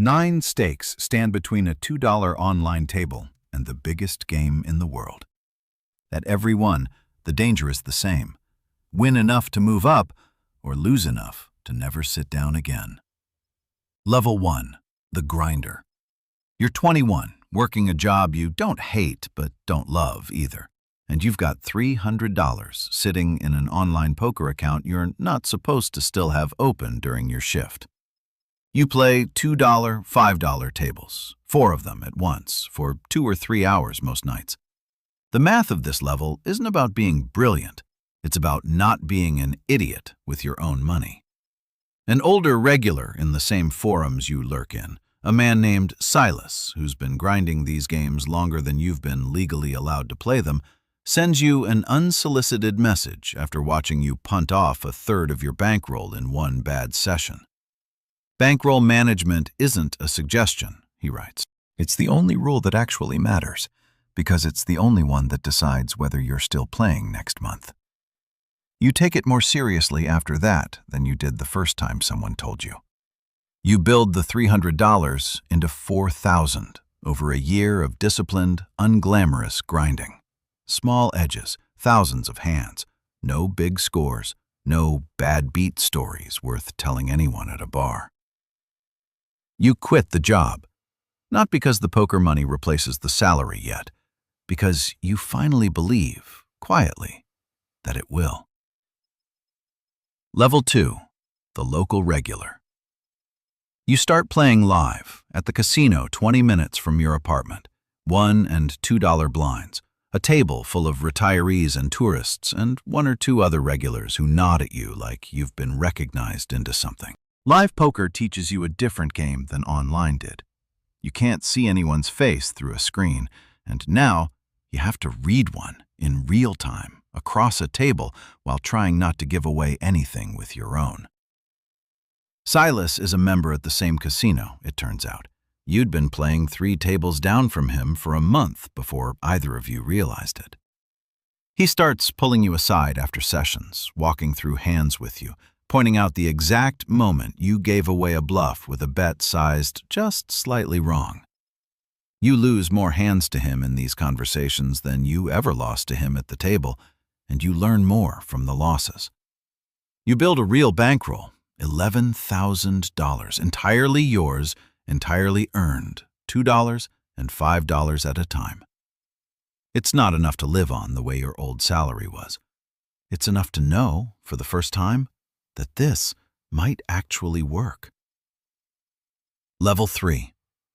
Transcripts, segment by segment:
9 stakes stand between a $2 online table and the biggest game in the world. At every one, the danger is the same. Win enough to move up, or lose enough to never sit down again. Level 1. The Grinder. You're 21, working a job you don't hate but don't love either, and you've got $300 sitting in an online poker account you're not supposed to still have open during your shift. You play $2, $5 tables, 4 of them at once, for 2 or 3 hours most nights. The math of this level isn't about being brilliant. It's about not being an idiot with your own money. An older regular in the same forums you lurk in, a man named Silas, who's been grinding these games longer than you've been legally allowed to play them, sends you an unsolicited message after watching you punt off a third of your bankroll in one bad session. Bankroll management isn't a suggestion, he writes. It's the only rule that actually matters, because it's the only one that decides whether you're still playing next month. You take it more seriously after that than you did the first time someone told you. You build the $300 into $4,000 over a year of disciplined, unglamorous grinding. Small edges, thousands of hands, no big scores, no bad beat stories worth telling anyone at a bar. You quit the job, not because the poker money replaces the salary yet, because you finally believe, quietly, that it will. Level 2. The Local Regular. You start playing live at the casino 20 minutes from your apartment, $1 and $2 blinds, a table full of retirees and tourists, and 1 or 2 other regulars who nod at you like you've been recognized into something. Live poker teaches you a different game than online did. You can't see anyone's face through a screen, and now you have to read one in real time across a table while trying not to give away anything with your own. Silas is a member at the same casino, it turns out. You'd been playing 3 tables down from him for a month before either of you realized it. He starts pulling you aside after sessions, walking through hands with you, pointing out the exact moment you gave away a bluff with a bet sized just slightly wrong. You lose more hands to him in these conversations than you ever lost to him at the table, and you learn more from the losses. You build a real bankroll, $11,000, entirely yours, entirely earned, $2 and $5 at a time. It's not enough to live on the way your old salary was. It's enough to know, for the first time, that this might actually work. Level 3.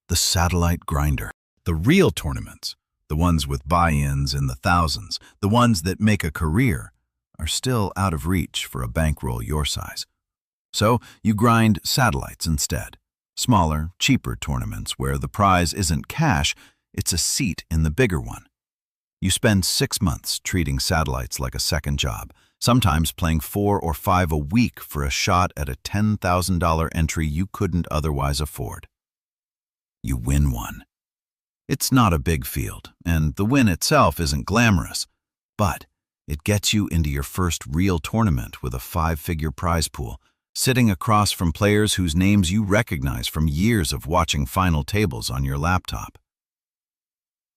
The Satellite Grinder. The real tournaments, the ones with buy-ins in the thousands, the ones that make a career, are still out of reach for a bankroll your size. So you grind satellites instead. Smaller, cheaper tournaments where the prize isn't cash, it's a seat in the bigger one. You spend 6 months treating satellites like a second job, sometimes playing 4 or 5 a week for a shot at a $10,000 entry you couldn't otherwise afford. You win one. It's not a big field, and the win itself isn't glamorous, but it gets you into your first real tournament with a 5-figure prize pool, sitting across from players whose names you recognize from years of watching final tables on your laptop.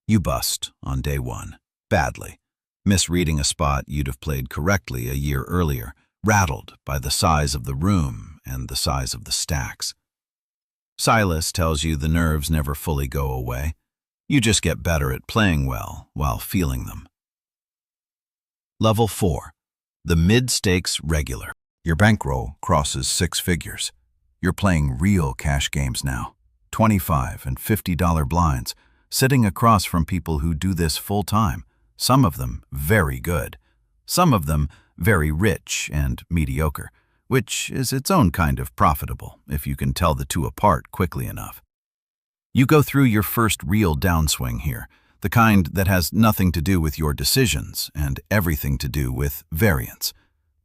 You bust on day 1, badly, misreading a spot you'd have played correctly a year earlier, rattled by the size of the room and the size of the stacks. Silas tells you the nerves never fully go away. You just get better at playing well while feeling them. Level 4. The Mid-Stakes Regular. Your bankroll crosses 6 figures. You're playing real cash games now, $25 and $50 blinds, sitting across from people who do this full-time, some of them very good, some of them very rich and mediocre, which is its own kind of profitable if you can tell the two apart quickly enough. You go through your first real downswing here, the kind that has nothing to do with your decisions and everything to do with variance,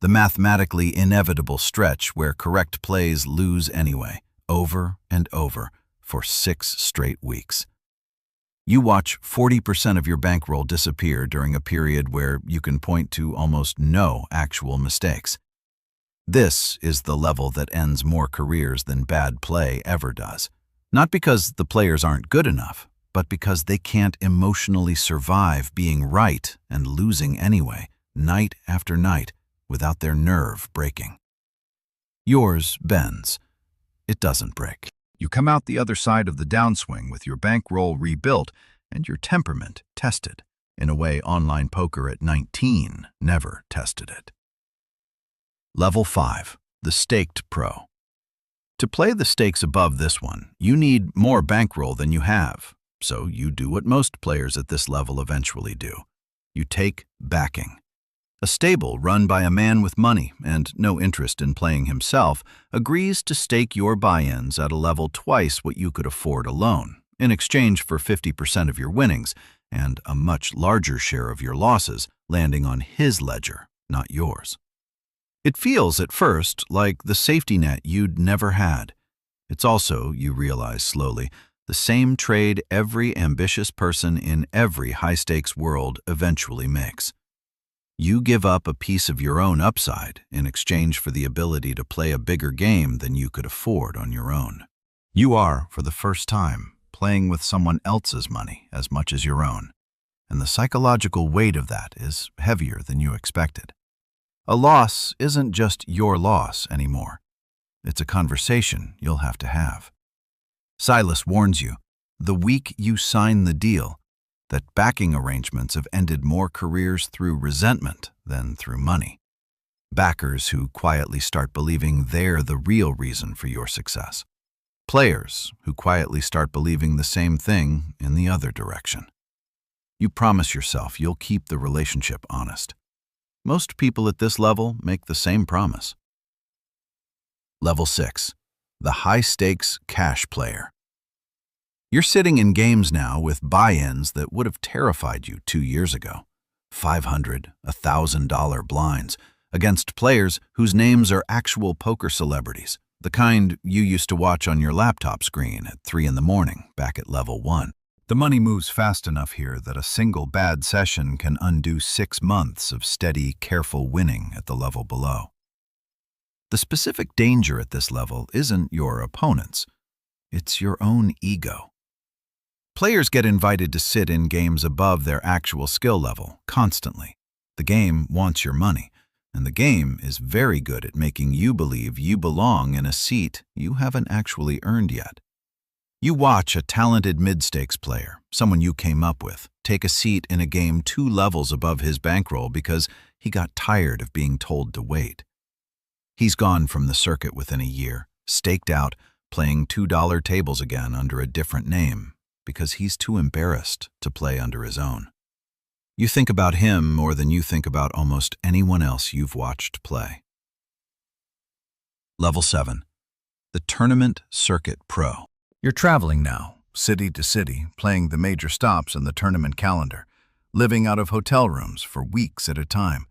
the mathematically inevitable stretch where correct plays lose anyway, over and over, for 6 straight weeks. You watch 40% of your bankroll disappear during a period where you can point to almost no actual mistakes. This is the level that ends more careers than bad play ever does. Not because the players aren't good enough, but because they can't emotionally survive being right and losing anyway, night after night, without their nerve breaking. Yours bends. It doesn't break. You come out the other side of the downswing with your bankroll rebuilt and your temperament tested, in a way online poker at 19 never tested it. Level 5. The Staked Pro. To play the stakes above this one, you need more bankroll than you have, so you do what most players at this level eventually do. You take backing. A stable run by a man with money and no interest in playing himself agrees to stake your buy-ins at a level twice what you could afford alone, in exchange for 50% of your winnings and a much larger share of your losses landing on his ledger, not yours. It feels at first like the safety net you'd never had. It's also, you realize slowly, the same trade every ambitious person in every high-stakes world eventually makes. You give up a piece of your own upside in exchange for the ability to play a bigger game than you could afford on your own. You are, for the first time, playing with someone else's money as much as your own, and the psychological weight of that is heavier than you expected. A loss isn't just your loss anymore. It's a conversation you'll have to have. Silas warns you, the week you sign the deal, that backing arrangements have ended more careers through resentment than through money. Backers who quietly start believing they're the real reason for your success. Players who quietly start believing the same thing in the other direction. You promise yourself you'll keep the relationship honest. Most people at this level make the same promise. Level 6. The High-Stakes Cash Player. You're sitting in games now with buy-ins that would have terrified you 2 years ago. $500, $1,000 blinds against players whose names are actual poker celebrities, the kind you used to watch on your laptop screen at 3 in the morning back at level 1. The money moves fast enough here that a single bad session can undo 6 months of steady, careful winning at the level below. The specific danger at this level isn't your opponents. It's your own ego. Players get invited to sit in games above their actual skill level constantly. The game wants your money, and the game is very good at making you believe you belong in a seat you haven't actually earned yet. You watch a talented mid-stakes player, someone you came up with, take a seat in a game 2 levels above his bankroll because he got tired of being told to wait. He's gone from the circuit within a year, staked out, playing $2 tables again under a different name, because he's too embarrassed to play under his own. You think about him more than you think about almost anyone else you've watched play. Level 7. The Tournament Circuit Pro. You're traveling now, city to city, playing the major stops in the tournament calendar, living out of hotel rooms for weeks at a time.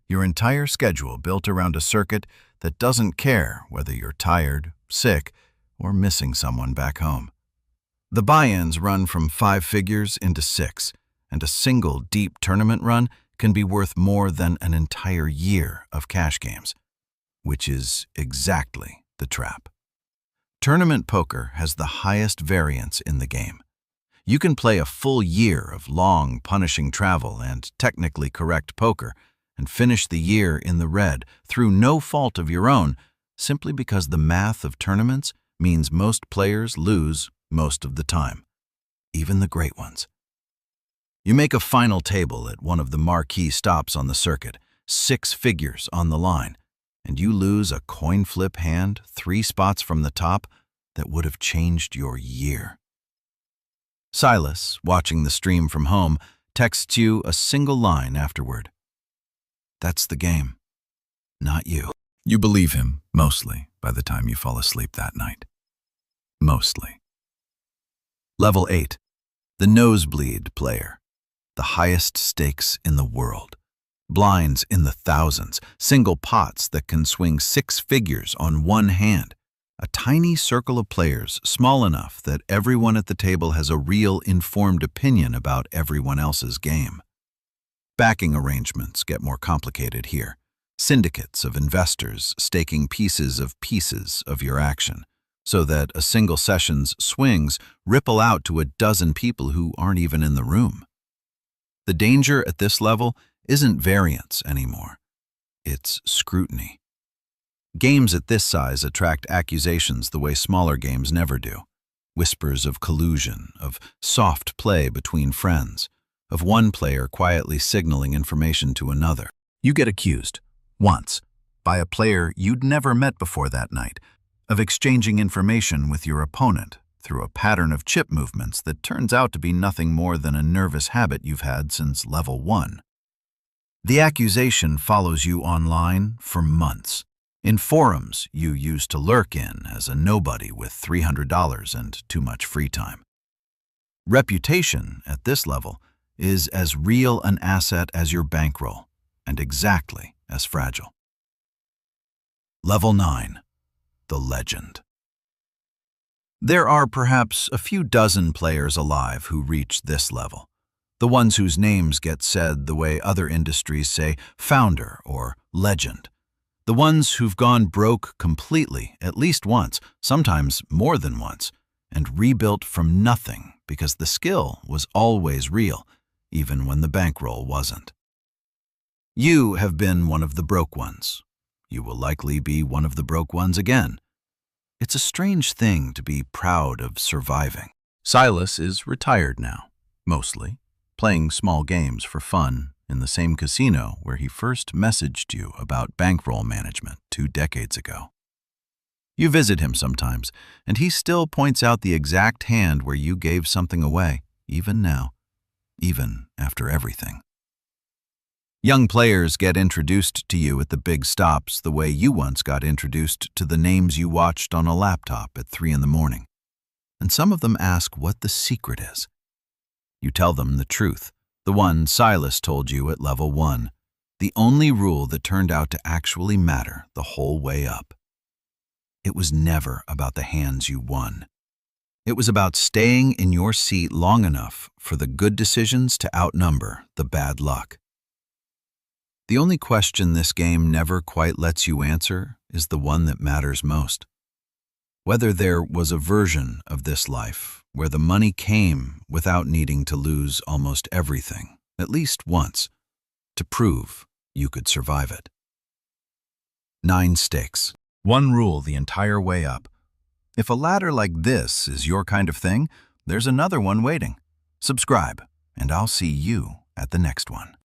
Your entire schedule built around a circuit that doesn't care whether you're tired, sick, or missing someone back home. The buy-ins run from 5 figures into 6, and a single deep tournament run can be worth more than an entire year of cash games, which is exactly the trap. Tournament poker has the highest variance in the game. You can play a full year of long, punishing travel and technically correct poker and finish the year in the red through no fault of your own, simply because the math of tournaments means most players lose most of the time, even the great ones. You make a final table at one of the marquee stops on the circuit, 6 figures on the line, and you lose a coin flip hand 3 spots from the top that would have changed your year. Silas, watching the stream from home, texts you a single line afterward. That's the game, not you. You believe him, mostly, by the time you fall asleep that night. Mostly. Level 8. The Nosebleed Player. The highest stakes in the world. Blinds in the thousands, single pots that can swing 6 figures on one hand. A tiny circle of players small enough that everyone at the table has a real informed opinion about everyone else's game. Backing arrangements get more complicated here. Syndicates of investors staking pieces of your action. so that a single session's swings ripple out to a dozen people who aren't even in the room. The danger at this level isn't variance anymore. It's scrutiny. Games at this size attract accusations the way smaller games never do. Whispers of collusion, of soft play between friends, of one player quietly signaling information to another. You get accused, once, by a player you'd never met before that night, of exchanging information with your opponent through a pattern of chip movements that turns out to be nothing more than a nervous habit you've had since level 1. The accusation follows you online for months, in forums you used to lurk in as a nobody with $300 and too much free time. Reputation at this level is as real an asset as your bankroll, and exactly as fragile. Level 9. The Legend. There are perhaps a few dozen players alive who reach this level, the ones whose names get said the way other industries say founder or legend, the ones who've gone broke completely at least once, sometimes more than once, and rebuilt from nothing because the skill was always real, even when the bankroll wasn't. You have been one of the broke ones. You will likely be one of the broke ones again. It's a strange thing to be proud of surviving. Silas is retired now, mostly, playing small games for fun in the same casino where he first messaged you about bankroll management 2 decades ago. You visit him sometimes, and he still points out the exact hand where you gave something away, even now, even after everything. Young players get introduced to you at the big stops the way you once got introduced to the names you watched on a laptop at 3 in the morning. And some of them ask what the secret is. You tell them the truth, the one Silas told you at level 1, the only rule that turned out to actually matter the whole way up. It was never about the hands you won. It was about staying in your seat long enough for the good decisions to outnumber the bad luck. The only question this game never quite lets you answer is the one that matters most. Whether there was a version of this life where the money came without needing to lose almost everything, at least once, to prove you could survive it. 9 stakes. 1 rule the entire way up. If a ladder like this is your kind of thing, there's another one waiting. Subscribe, and I'll see you at the next one.